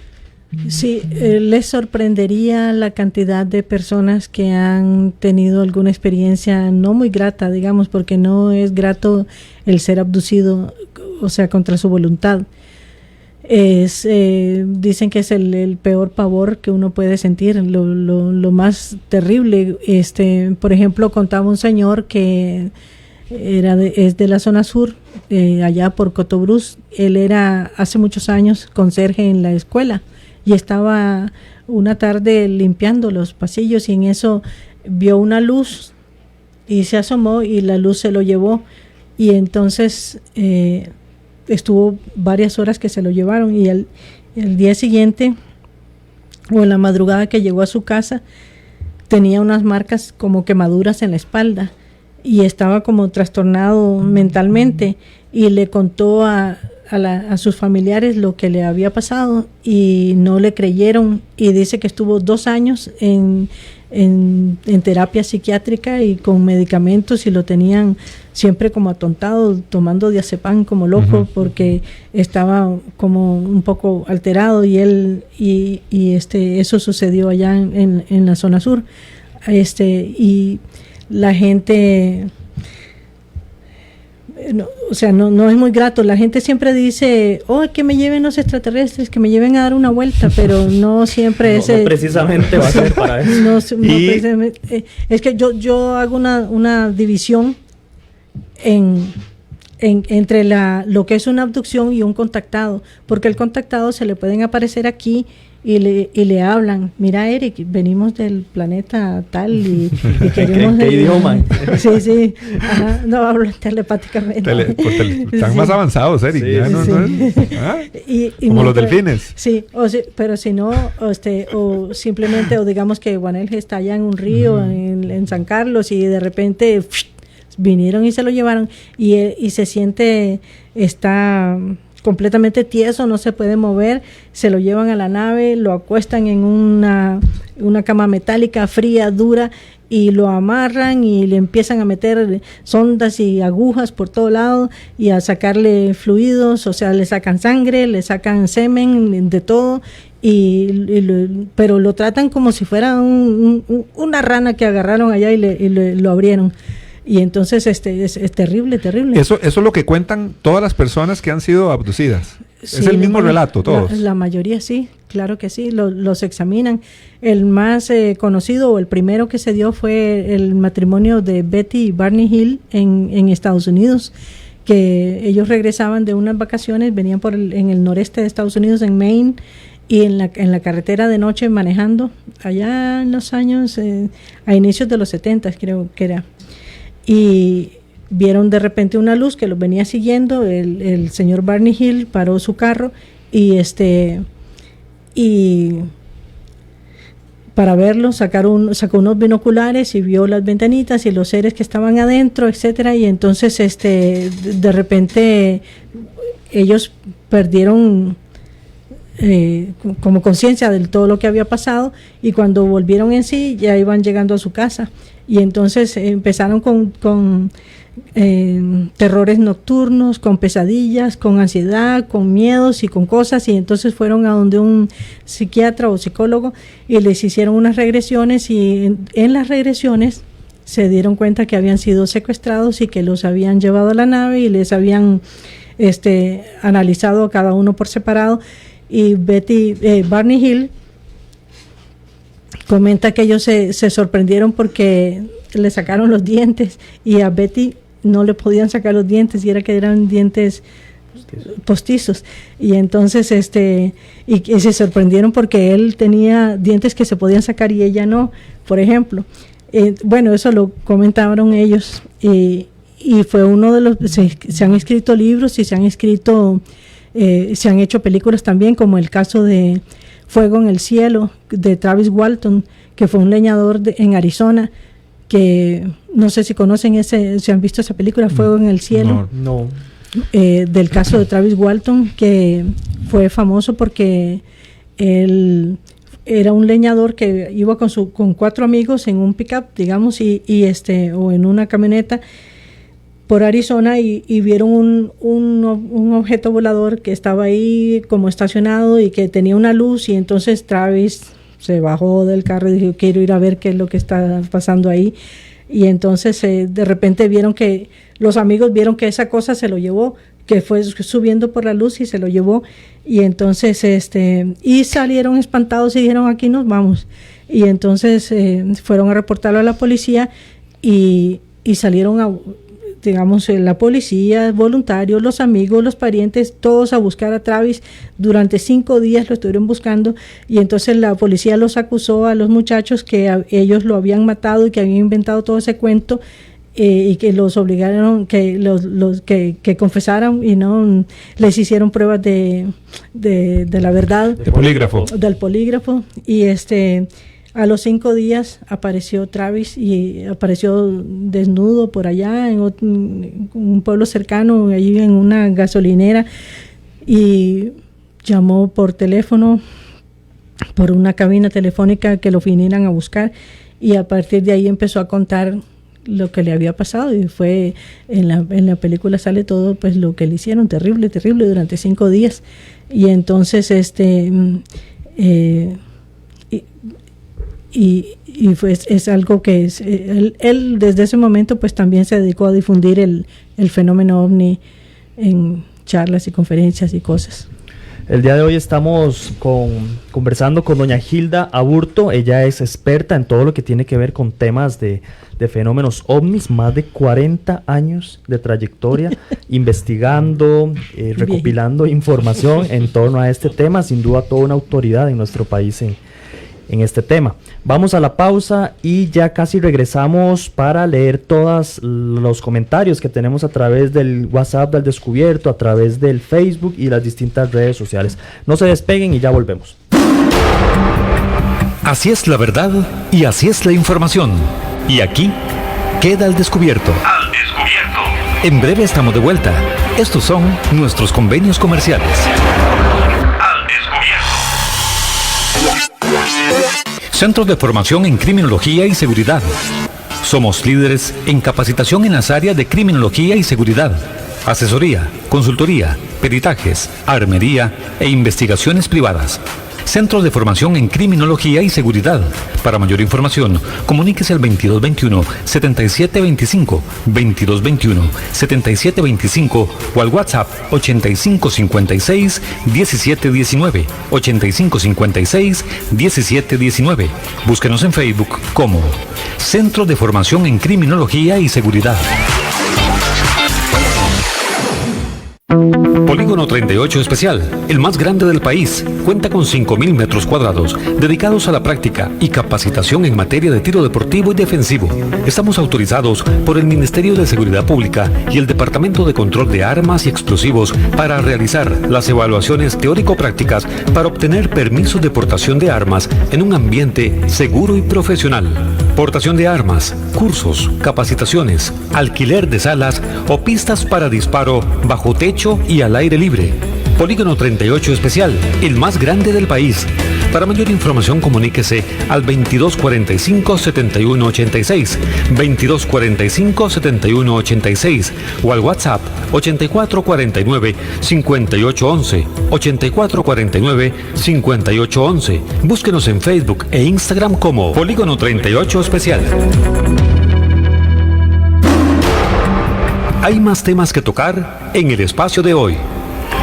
Sí, les sorprendería la cantidad de personas que han tenido alguna experiencia no muy grata, digamos, porque no es grato el ser abducido, o sea, contra su voluntad. Dicen que es el peor pavor que uno puede sentir, lo más terrible. Por ejemplo, contaba un señor que es de la zona sur, allá por Cotobruz. Él era hace muchos años conserje en la escuela y estaba una tarde limpiando los pasillos, y en eso vio una luz y se asomó y la luz se lo llevó, y entonces estuvo varias horas que se lo llevaron, y el día siguiente o en la madrugada que llegó a su casa tenía unas marcas como quemaduras en la espalda y estaba como trastornado mentalmente, y le contó a sus familiares lo que le había pasado y no le creyeron, y dice que estuvo 2 años en terapia psiquiátrica y con medicamentos, y lo tenían siempre como atontado, tomando diazepam como loco, porque estaba como un poco alterado, y eso sucedió allá en la zona sur. Y la gente, no es muy grato. La gente siempre dice, que me lleven los extraterrestres, que me lleven a dar una vuelta, pero no siempre no precisamente va a ser para eso. Es que yo hago una división entre lo que es una abducción y un contactado, porque el contactado se le pueden aparecer aquí y le hablan, mira Eric, venimos del planeta tal y queremos... ¿Qué idioma? Sí, ajá, no hablan telepáticamente. Están más avanzados, Eric. Sí, ya y como los delfines. Sí, pero si no, o simplemente, o digamos que Guanelje está allá en un río, en San Carlos, y de repente vinieron y se lo llevaron, y se siente, está completamente tieso, no se puede mover, se lo llevan a la nave, lo acuestan en una cama metálica fría, dura, y lo amarran y le empiezan a meter sondas y agujas por todo lado y a sacarle fluidos, o sea, le sacan sangre, le sacan semen, de todo, pero lo tratan como si fuera una rana que agarraron allá y lo abrieron. Y entonces es terrible. Eso es lo que cuentan todas las personas que han sido abducidas. Sí, es el mismo relato, todos. La mayoría sí, claro que sí, los examinan. El más conocido, o el primero que se dio, fue el matrimonio de Betty y Barney Hill en Estados Unidos, que ellos regresaban de unas vacaciones, venían en el noreste de Estados Unidos, en Maine, y en la carretera de noche manejando, allá en los años, a inicios de los 70, creo que era. Y vieron de repente una luz que los venía siguiendo. El señor Barney Hill paró su carro y para verlo sacó unos binoculares y vio las ventanitas y los seres que estaban adentro, etcétera, y entonces de repente ellos perdieron como conciencia de todo lo que había pasado, y cuando volvieron en sí ya iban llegando a su casa, y entonces empezaron con terrores nocturnos, con pesadillas, con ansiedad, con miedos y con cosas, y entonces fueron a donde un psiquiatra o psicólogo y les hicieron unas regresiones, y en las regresiones se dieron cuenta que habían sido secuestrados y que los habían llevado a la nave y les habían analizado a cada uno por separado. Y Barney Hill comenta que ellos se sorprendieron porque le sacaron los dientes, y a Betty no le podían sacar los dientes, y era que eran dientes postizos, y entonces y se sorprendieron porque él tenía dientes que se podían sacar y ella no, por ejemplo. Bueno, eso lo comentaron ellos, y fue uno de los... Se han escrito libros y se han hecho películas también, como el caso de Fuego en el Cielo de Travis Walton, que fue un leñador en Arizona, que no sé si conocen si han visto esa película, Fuego en el Cielo. No. Del caso de Travis Walton, que fue famoso porque él era un leñador que iba con 4 amigos en un pickup, digamos, o en una camioneta por Arizona, y vieron un objeto volador que estaba ahí como estacionado y que tenía una luz, y entonces Travis se bajó del carro y dijo: quiero ir a ver qué es lo que está pasando ahí. Y entonces de repente los amigos vieron que esa cosa se lo llevó, que fue subiendo por la luz y se lo llevó, y entonces y salieron espantados y dijeron: aquí nos vamos. Y entonces fueron a reportarlo a la policía, y salieron digamos, la policía, voluntarios, los amigos, los parientes, todos a buscar a Travis. Durante 5 días lo estuvieron buscando, y entonces la policía los acusó a los muchachos que ellos lo habían matado y que habían inventado todo ese cuento, y que los obligaron que confesaran, y no les hicieron pruebas de la verdad, del polígrafo, y a los 5 días apareció Travis, y apareció desnudo por allá en un pueblo cercano, allí en una gasolinera, y llamó por teléfono, por una cabina telefónica, que lo vinieran a buscar, y a partir de ahí empezó a contar lo que le había pasado, y fue en la película sale todo, pues lo que le hicieron, terrible durante 5 días. Y entonces y pues es algo que él desde ese momento pues también se dedicó a difundir el fenómeno ovni en charlas y conferencias y cosas. El día de hoy estamos conversando con doña Hilda Aburto. Ella es experta en todo lo que tiene que ver con temas de fenómenos ovnis, más de 40 años de trayectoria investigando, recopilando información en torno a este tema, sin duda toda una autoridad en nuestro país en este tema. Vamos a la pausa y ya casi regresamos para leer todos los comentarios que tenemos a través del WhatsApp del Descubierto, a través del Facebook y las distintas redes sociales. No se despeguen y ya volvemos. Así es la verdad y así es la información. Y aquí queda al descubierto. Al descubierto. En breve estamos de vuelta. Estos son nuestros convenios comerciales. Centros de formación en criminología y seguridad. Somos líderes en capacitación en las áreas de criminología y seguridad, asesoría, consultoría, peritajes, armería e investigaciones privadas. Centros de formación en criminología y seguridad. Para mayor información, comuníquese al 2221-7725, 2221-7725 o al WhatsApp 8556-1719, 8556-1719. Búsquenos en Facebook como Centro de Formación en Criminología y Seguridad. Polígono 38 Especial, el más grande del país, cuenta con 5.000 metros cuadrados dedicados a la práctica y capacitación en materia de tiro deportivo y defensivo. Estamos autorizados por el Ministerio de Seguridad Pública y el Departamento de Control de Armas y Explosivos para realizar las evaluaciones teórico-prácticas para obtener permisos de portación de armas en un ambiente seguro y profesional. Portación de armas, cursos, capacitaciones, alquiler de salas o pistas para disparo bajo techo y al aire libre. Polígono 38 Especial, el más grande del país. Para mayor información comuníquese al 2245-7186, 2245-7186 o al WhatsApp 8449-5811, 8449-5811. Búsquenos en Facebook e Instagram como Polígono 38 Especial. Hay más temas que tocar en el espacio de hoy,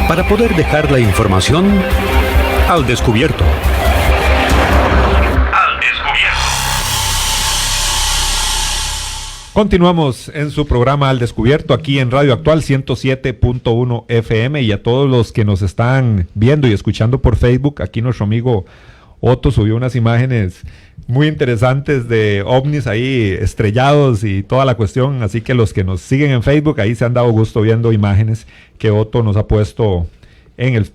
para poder dejar la información al descubierto. Continuamos en su programa Al Descubierto, aquí en Radio Actual 107.1 FM, y a todos los que nos están viendo y escuchando por Facebook, aquí nuestro amigo Otto subió unas imágenes muy interesantes de ovnis ahí estrellados y toda la cuestión, así que los que nos siguen en Facebook ahí se han dado gusto viendo imágenes que Otto nos ha puesto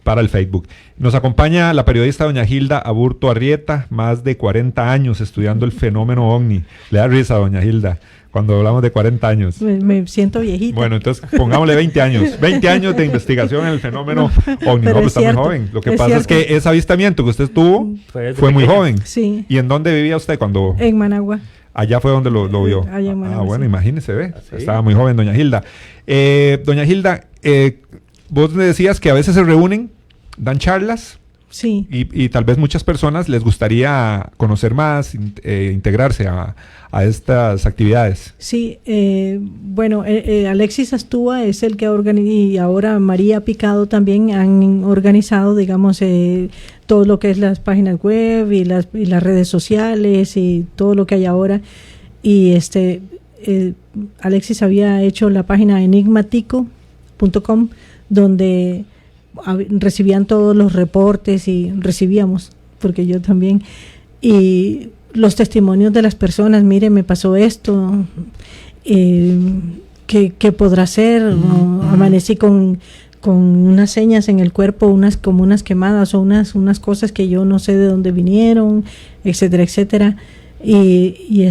para el Facebook. Nos acompaña la periodista doña Gilda Aburto Arrieta, más de 40 años estudiando el fenómeno ovni. Le da risa, doña Gilda, cuando hablamos de 40 años. Me siento viejita. Bueno, entonces pongámosle 20 años. 20 años de investigación en el fenómeno ovni. No, pues está muy joven. Lo que pasa es que ese avistamiento que usted tuvo fue muy joven. Sí. ¿Y en dónde vivía usted cuando...? En Managua. Allá fue donde lo vio. Allá en Managua, bueno, sí. Imagínese, ve. ¿Ah, sí? Estaba muy joven, doña Gilda. Doña Gilda, vos me decías que a veces se reúnen, dan charlas. Sí. Y tal vez muchas personas les gustaría conocer más, integrarse a estas actividades. Sí, bueno, Alexis Astúa es el que y ahora María Picado también han organizado, digamos, todo lo que es las páginas web y las redes sociales y todo lo que hay ahora. Y Alexis había hecho la página enigmatico.com, donde recibían todos los reportes y recibíamos, porque yo también, y los testimonios de las personas. Mire, me pasó esto, ¿qué podrá ser? O amanecí con unas señas en el cuerpo, como unas quemadas o unas cosas que yo no sé de dónde vinieron, etcétera, etcétera. Y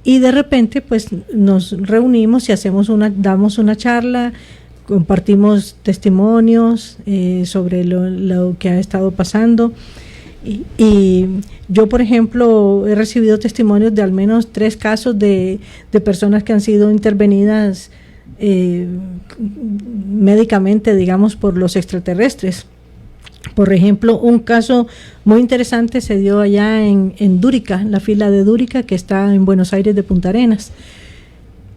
de repente pues nos reunimos y damos una charla, compartimos testimonios sobre lo que ha estado pasando, y yo, por ejemplo, he recibido testimonios de al menos 3 casos de personas que han sido intervenidas médicamente, digamos, por los extraterrestres. Por ejemplo, un caso muy interesante se dio allá en Dúrica, la fila de Dúrica, que está en Buenos Aires de Punta Arenas.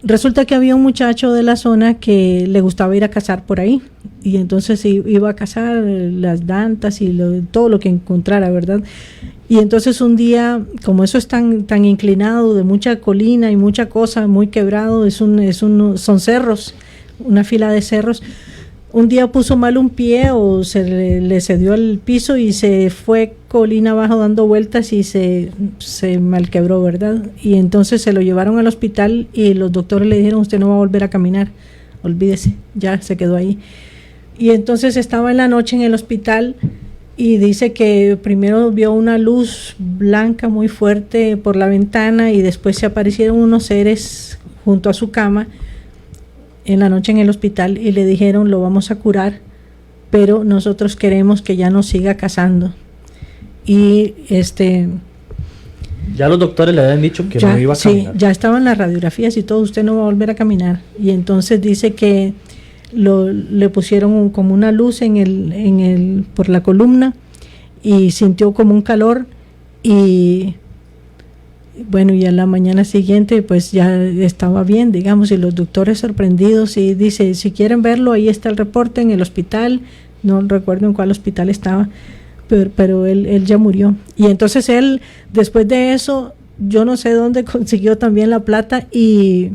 Resulta que había un muchacho de la zona que le gustaba ir a cazar por ahí, y entonces iba a cazar las dantas y todo lo que encontrara, ¿verdad? Y entonces un día, como eso es tan inclinado, de mucha colina y mucha cosa, muy quebrado, son cerros, una fila de cerros. Un día puso mal un pie o se le cedió al piso y se fue colina abajo dando vueltas y se malquebró, ¿verdad? Y entonces se lo llevaron al hospital y los doctores le dijeron: usted no va a volver a caminar, olvídese, ya se quedó ahí. Y entonces estaba en la noche en el hospital y dice que primero vio una luz blanca muy fuerte por la ventana y después se aparecieron unos seres junto a su cama en la noche en el hospital y le dijeron: lo vamos a curar, pero nosotros queremos que ya no siga cazando. Y ya los doctores le habían dicho que no iba a caminar. Sí, ya estaban las radiografías y todo, usted no va a volver a caminar. Y entonces dice que le pusieron como una luz por la columna y sintió como un calor, y bueno, y a la mañana siguiente pues ya estaba bien, digamos, y los doctores sorprendidos, y dice: si quieren verlo, ahí está el reporte en el hospital, no recuerdo en cuál hospital estaba, pero él ya murió. Y entonces él, después de eso, yo no sé dónde consiguió también la plata y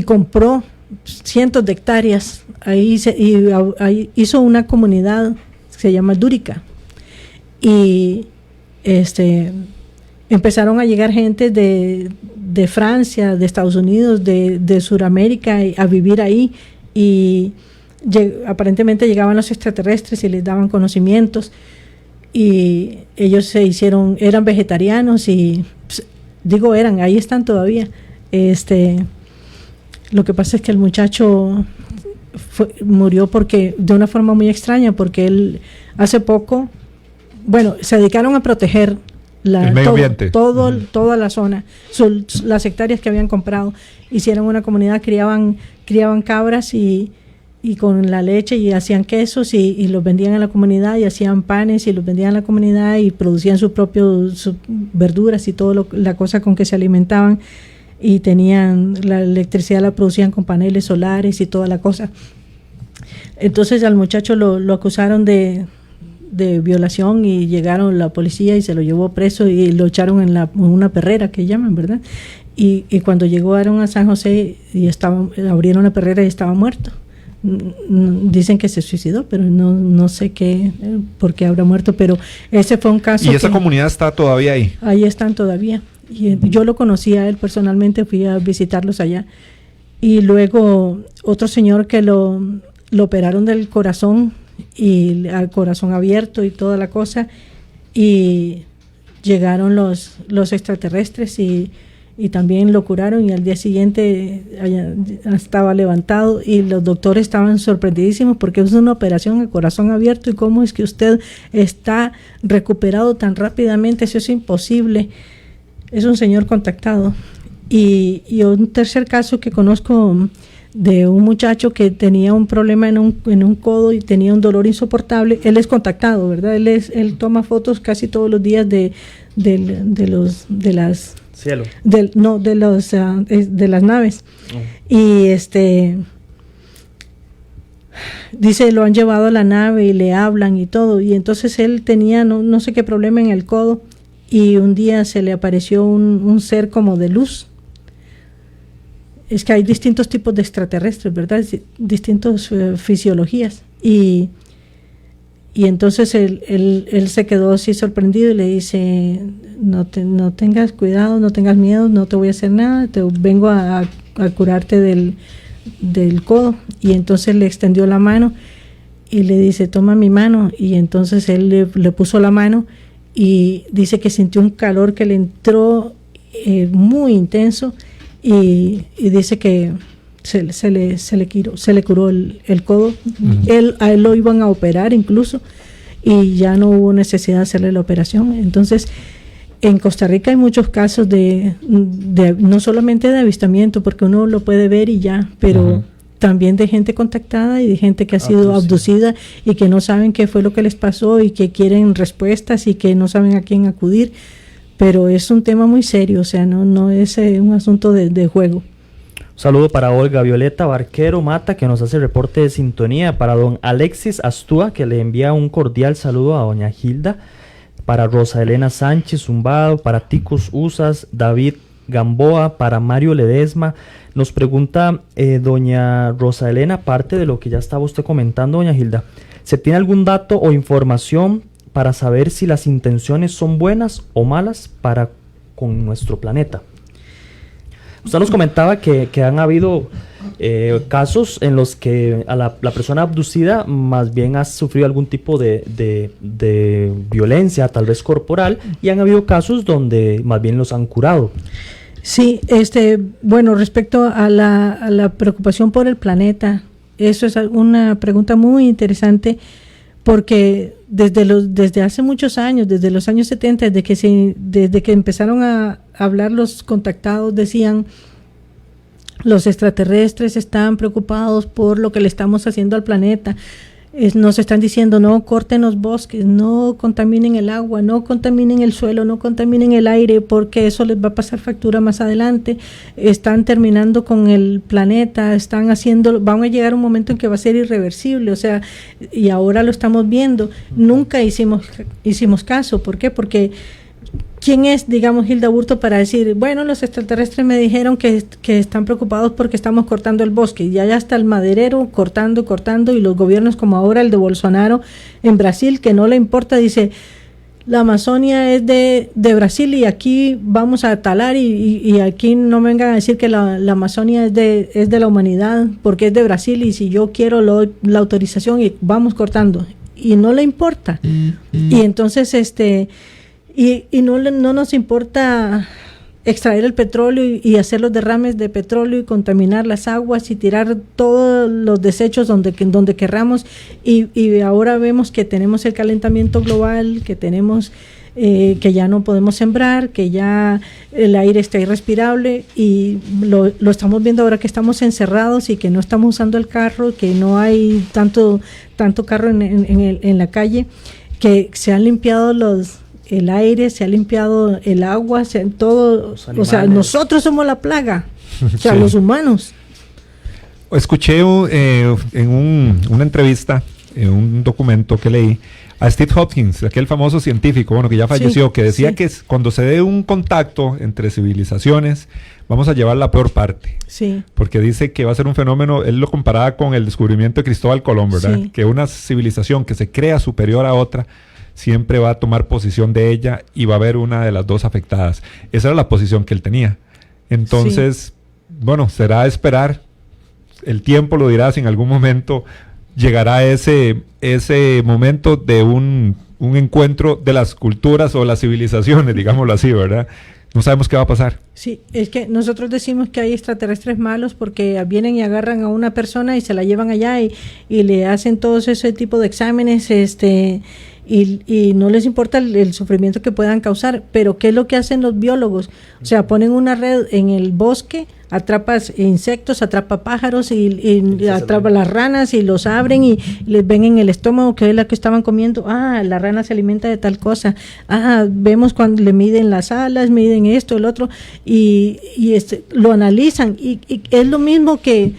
compró cientos de hectáreas. Ahí hizo una comunidad que se llama Dúrica. Y empezaron a llegar gente de Francia, de Estados Unidos, de Sudamérica a vivir ahí, y aparentemente llegaban los extraterrestres y les daban conocimientos, y ellos eran vegetarianos y ahí están todavía. Lo que pasa es que el muchacho murió de una forma muy extraña, porque él hace poco, se dedicaron a proteger el medio ambiente. Toda la zona, las hectáreas que habían comprado. Hicieron una comunidad, criaban cabras y con la leche, y hacían quesos y los vendían en la comunidad, y hacían panes y los vendían en la comunidad, y producían sus verduras y toda la cosa con que se alimentaban, y tenían la electricidad, la producían con paneles solares y toda la cosa. Entonces al muchacho lo acusaron de violación, y llegaron la policía y se lo llevó preso y lo echaron en una perrera que llaman, ¿verdad? Y cuando llegaron a San José y abrieron la perrera y estaba muerto. Dicen que se suicidó, pero no sé por qué habrá muerto, pero ese fue un caso. ¿Y esa comunidad está todavía ahí? Ahí están todavía. Y yo lo conocí a él personalmente, fui a visitarlos allá. Y luego otro señor que lo operaron del corazón, y al corazón abierto y toda la cosa, y llegaron los extraterrestres y también lo curaron, y al día siguiente estaba levantado, y los doctores estaban sorprendidísimos porque es una operación a corazón abierto, y cómo es que usted está recuperado tan rápidamente, eso es imposible. Es un señor contactado. Y un tercer caso que conozco, de un muchacho que tenía un problema en un codo y tenía un dolor insoportable. Él es contactado, ¿verdad? Él toma fotos casi todos los días de las cielo. De las naves. Y dice, lo han llevado a la nave y le hablan y todo, y entonces él tenía no sé qué problema en el codo, y un día se le apareció un ser como de luz. Es que hay distintos tipos de extraterrestres, ¿verdad? Distintas fisiologías. Y entonces él se quedó así sorprendido y le dice, no tengas cuidado, no tengas miedo, no te voy a hacer nada, vengo a curarte del codo. Y entonces le extendió la mano y le dice, toma mi mano. Y entonces él le puso la mano, y dice que sintió un calor que le entró muy intenso. Y dice que se le curó el codo. A él lo iban a operar incluso, y ya no hubo necesidad de hacerle la operación. Entonces, en Costa Rica hay muchos casos de no solamente de avistamiento, porque uno lo puede ver y ya, pero también de gente contactada y de gente que ha sido abducida y que no saben qué fue lo que les pasó, y que quieren respuestas y que no saben a quién acudir. Pero es un tema muy serio, o sea, no es un asunto de juego. Un saludo para Olga Violeta Barquero Mata, que nos hace reporte de sintonía, para don Alexis Astúa, que le envía un cordial saludo a doña Gilda, para Rosa Elena Sánchez Zumbado, para Ticos Usas, David Gamboa, para Mario Ledesma. Nos pregunta doña Rosa Elena, aparte de lo que ya estaba usted comentando, doña Gilda, ¿se tiene algún dato o información para saber si las intenciones son buenas o malas con nuestro planeta? Usted nos comentaba que han habido casos en los que a la persona abducida más bien ha sufrido algún tipo de violencia, tal vez corporal, y han habido casos donde más bien los han curado. Sí, respecto a la preocupación por el planeta, eso es una pregunta muy interesante, porque desde hace muchos años, desde los años 70, desde que empezaron a hablar los contactados, decían, los extraterrestres están preocupados por lo que le estamos haciendo al planeta. Nos están diciendo, no corten los bosques, no contaminen el agua, no contaminen el suelo, no contaminen el aire, porque eso les va a pasar factura más adelante. Están terminando con el planeta, van a llegar un momento en que va a ser irreversible, o sea, y ahora lo estamos viendo. Nunca hicimos caso. ¿Por qué? Porque ¿quién es, digamos, Hilda Burto para decir, bueno, los extraterrestres me dijeron que están preocupados porque estamos cortando el bosque, y allá está el maderero cortando, y los gobiernos como ahora el de Bolsonaro en Brasil, que no le importa, dice, la Amazonia es de Brasil y aquí vamos a talar y aquí no me vengan a decir que la Amazonia es de la humanidad porque es de Brasil y si yo quiero la autorización y vamos cortando y no le importa. Y entonces y no nos importa extraer el petróleo y hacer los derrames de petróleo y contaminar las aguas y tirar todos los desechos donde querramos y ahora vemos que tenemos el calentamiento global, que tenemos que ya no podemos sembrar, que ya el aire está irrespirable y lo estamos viendo ahora que estamos encerrados y que no estamos usando el carro, que no hay tanto carro en la calle, que se han limpiado el aire, se ha limpiado el agua, todo, o sea, nosotros somos la plaga, o sea, los humanos. Escuché en una entrevista, en un documento que leí, a Steve Hopkins, aquel famoso científico, bueno, que ya falleció, que decía que cuando se dé un contacto entre civilizaciones, vamos a llevar la peor parte. Sí. Porque dice que va a ser un fenómeno, él lo comparaba con el descubrimiento de Cristóbal Colón, ¿verdad? Sí. Que una civilización que se crea superior a otra, siempre va a tomar posición de ella y va a haber una de las dos afectadas. Esa era la posición que él tenía. Entonces, bueno, será esperar. El tiempo lo dirá si en algún momento llegará ese momento de un encuentro de las culturas o las civilizaciones, digámoslo así, ¿verdad? No sabemos qué va a pasar. Sí, es que nosotros decimos que hay extraterrestres malos porque vienen y agarran a una persona y se la llevan allá y le hacen todos ese tipo de exámenes, y no les importa el sufrimiento que puedan causar, pero ¿qué es lo que hacen los biólogos? O sea, ponen una red en el bosque, atrapas insectos, atrapa pájaros y atrapa las ranas y los abren y les ven en el estómago que es la que estaban comiendo. La rana se alimenta de tal cosa. Vemos cuando le miden las alas, miden esto, el otro y lo analizan y es lo mismo que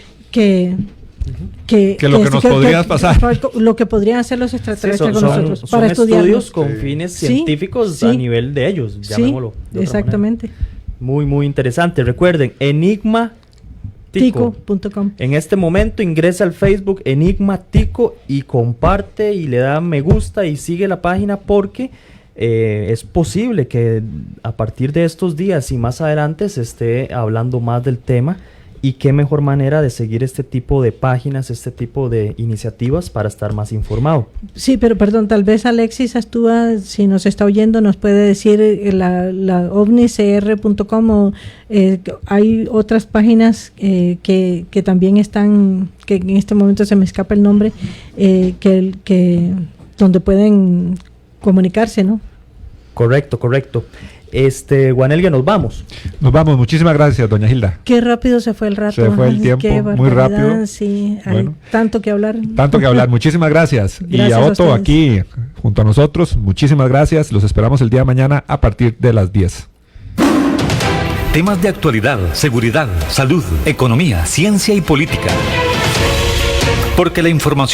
lo que nos podría pasar. Lo que podrían hacer los extraterrestres con nosotros. Para estudios con fines científicos a nivel de ellos, llamémoslo. Exactamente. Muy, muy interesante. Recuerden, enigmatico.com. En este momento ingresa al Facebook Enigmatico y comparte y le da me gusta y sigue la página porque es posible que a partir de estos días y más adelante se esté hablando más del tema. Y qué mejor manera de seguir este tipo de páginas, este tipo de iniciativas para estar más informado. Sí, pero perdón, tal vez Alexis Astúa, si nos está oyendo, nos puede decir la ovnicr.com o hay otras páginas que también están, que en este momento se me escapa el nombre, que donde pueden comunicarse, ¿no? Correcto. Juanelga, nos vamos. Muchísimas gracias, doña Hilda. Qué rápido se fue el rato. Se fue el tiempo, muy rápido. Sí, hay tanto que hablar. Muchísimas gracias. Y a Otto aquí, junto a nosotros, muchísimas gracias. Los esperamos el día de mañana a partir de las 10. Temas de actualidad, seguridad, salud, economía, ciencia y política. Porque la información